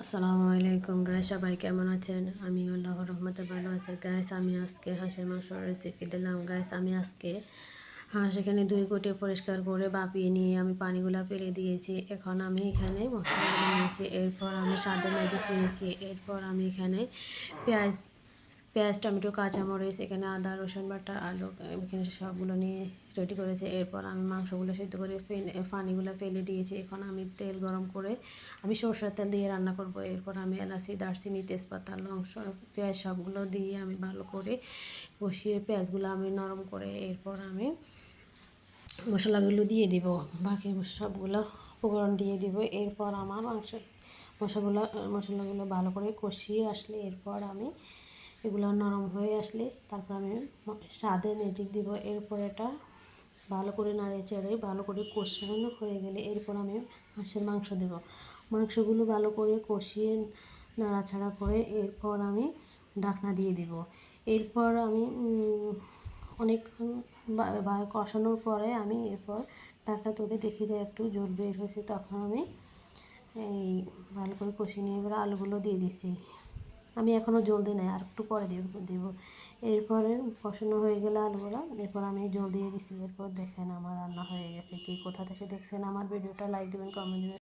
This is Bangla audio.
আসসালামু আলাইকুম গাইস, সবাই কেমন আছেন? আমি আল্লাহর রহমতে ভালো আছি গাইস। আমি আজকে হাঁসের মাংসের রেসিপি দিলাম গাইস। আমি আজকে হাঁস এখানে 2 কোটে পরিষ্কার করে ভাপিয়ে নিয়ে আমি পানিগুলা ফেলে দিয়েছি। এখন আমি এখানে মশলাগুলো নিয়েছি, এরপর আমি স্বাদে ম্যাজিক নিয়েছি, এরপর আমি এখানে পেঁয়াজ পেঁয়াজ টমেটো কাঁচামরিচ, এখানে আদা রসুন বাটা আলু, এখানে সবগুলো নিয়ে রেডি করেছি। এরপর আমি মাংসগুলো সিদ্ধ করে পানিগুলো ফেলে দিয়েছি। এখন আমি তেল গরম করে আমি সরষের তেল দিয়ে রান্না করব। এরপর আমি এলাচি, দারচিনি, তেজপাতা, লং, পেঁয়াজ সবগুলো দিয়ে আমি ভালো করে কষিয়ে পেঁয়াজগুলো আমি নরম করে এরপর আমি মশলাগুলো দিয়ে দিব, বাকি সবগুলো উপকরণ দিয়ে দিব। এরপর আমার মশলাগুলো ভালো করে কষিয়ে আসলে এরপর আমি এগুলো নরম হয়ে আসলে তারপর আমি স্বাদে ম্যাজিক দিব। এরপর এটা ভালো করে নাড়িয়ে চেড়ে ভালো করে কষানো হয়ে গেলে এরপর আমি হাঁসের মাংস দেব। মাংসগুলো ভালো করে কষিয়ে নাড়াচাড়া করে এরপর আমি ঢাকনা দিয়ে দেব। এরপর আমি অনেকক্ষণ কষানোর পরে আমি এরপর ঢাকনা তুলে দেখি যে একটু জল বের হয়েছে, তখন আমি এই ভালো করে কষিয়ে নিয়ে এবার আলুগুলো দিয়ে দিছি। আমি এখনও জল দিই নাই, আর একটু পরে দেব। এরপরে কষানো হয়ে গেলে আলুগুলো এরপর আমি জল দিয়ে দিছি। এরপর দেখেন আমার রান্না হয়ে গেছে। কে কোথা থেকে দেখছেন আমার ভিডিওটা লাইক দেবেন, কমেন্ট দেবেন।